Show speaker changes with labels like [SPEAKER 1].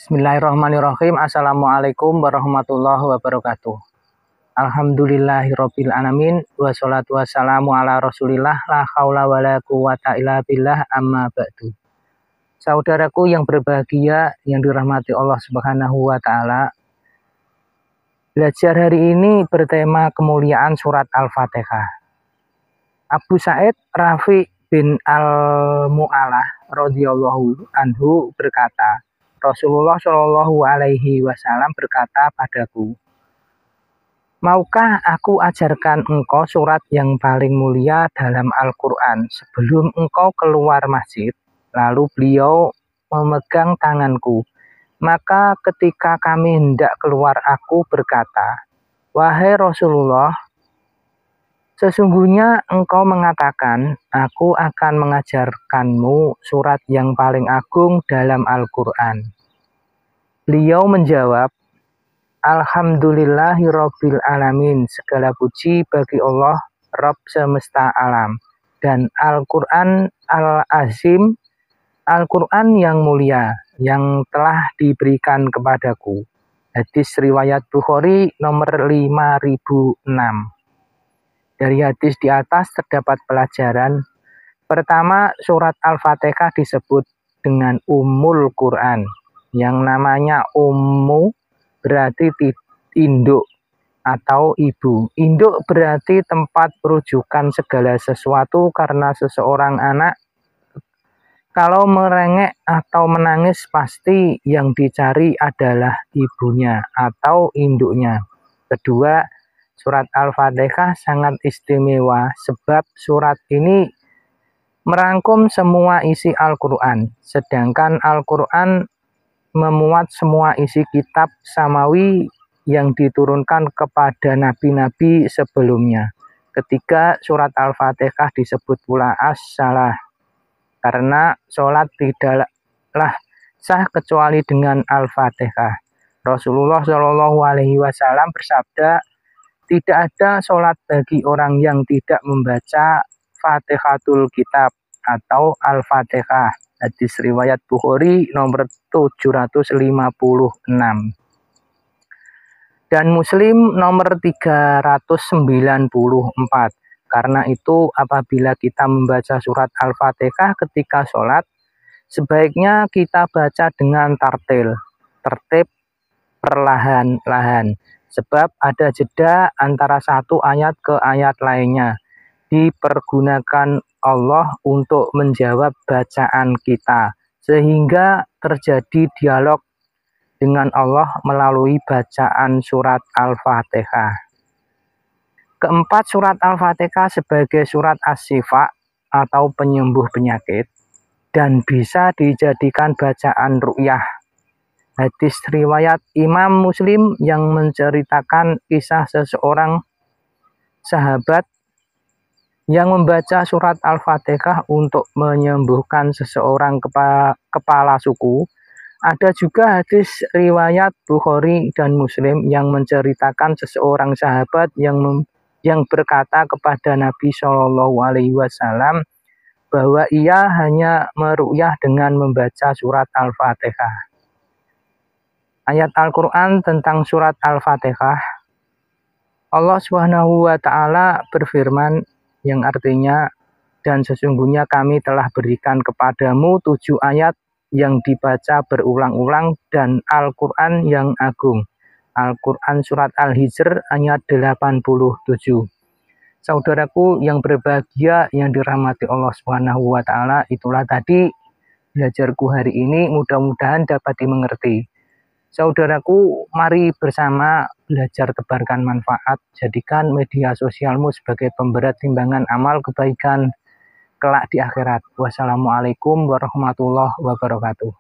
[SPEAKER 1] Bismillahirrahmanirrahim. Assalamualaikum warahmatullahi wabarakatuh. Alhamdulillahirabbil alamin wassalatu wassalamu ala Rasulillah la haula wala quwata illa billah amma ba'du. Saudaraku yang berbahagia yang dirahmati Allah Subhanahu wa taala. Belajar hari ini bertema kemuliaan surat Al-Fatihah. Abu Sa'id Rafi bin Al-Mu'allah radhiyallahu anhu berkata, Rasulullah Shallallahu alaihi wasallam berkata padaku, maukah aku ajarkan engkau surat yang paling mulia dalam Al-Quran sebelum engkau keluar masjid? Lalu beliau memegang tanganku. Maka ketika kami hendak keluar, aku berkata, wahai Rasulullah, sesungguhnya engkau mengatakan, aku akan mengajarkanmu surat yang paling agung dalam Al-Quran. Beliau menjawab, Alhamdulillahirabbil alamin, segala puji bagi Allah, Rabb semesta alam. Dan Al-Quran Al-Azim, Al-Quran yang mulia, yang telah diberikan kepadaku. Hadis riwayat Bukhari nomor 5006. Dari hadis di atas terdapat pelajaran. Pertama, surat Al-Fatihah disebut dengan Ummul Quran. Yang namanya Ummu berarti induk atau ibu. Induk berarti tempat rujukan segala sesuatu, karena seseorang anak kalau merengek atau menangis pasti yang dicari adalah ibunya atau induknya. Kedua, surat Al-Fatihah sangat istimewa sebab surat ini merangkum semua isi Al-Quran. Sedangkan Al-Quran memuat semua isi kitab samawi yang diturunkan kepada nabi-nabi sebelumnya. Ketiga, surat Al-Fatihah disebut pula as-salah, karena sholat tidaklah sah kecuali dengan Al-Fatihah. Rasulullah Shallallahu alaihi wasallam bersabda, tidak ada sholat bagi orang yang tidak membaca Fatihatul Kitab atau Al-Fatihah. Hadis riwayat Bukhari nomor 756. Dan Muslim nomor 394. Karena itu apabila kita membaca surat Al-Fatihah ketika sholat, sebaiknya kita baca dengan tertib perlahan-lahan. Sebab ada jeda antara satu ayat ke ayat lainnya. Dipergunakan Allah untuk menjawab bacaan kita, sehingga terjadi dialog dengan Allah melalui bacaan surat Al-Fatihah. Keempat, surat Al-Fatihah sebagai surat as-syifa atau penyembuh penyakit dan bisa dijadikan bacaan ru'yah. Hadis riwayat Imam Muslim yang menceritakan kisah seseorang sahabat yang membaca surat Al-Fatihah untuk menyembuhkan seseorang kepala suku. Ada juga hadis riwayat Bukhari dan Muslim yang menceritakan seseorang sahabat yang berkata kepada Nabi Shallallahu alaihi wasallam bahwa ia hanya meru'yah dengan membaca surat Al-Fatihah. Ayat Al-Quran tentang surat Al-Fatihah, Allah Subhanahu wa taala berfirman yang artinya, dan sesungguhnya kami telah berikan kepadamu 7 ayat yang dibaca berulang-ulang dan Al-Quran yang agung. Al-Quran surat Al-Hijr ayat 87. Saudaraku yang berbahagia yang dirahmati Allah Subhanahu wa taala, itulah tadi belajarku hari ini, mudah-mudahan dapat dimengerti. Saudaraku, mari bersama belajar tebarkan manfaat, jadikan media sosialmu sebagai pemberat timbangan amal kebaikan kelak di akhirat. Wassalamualaikum warahmatullahi wabarakatuh.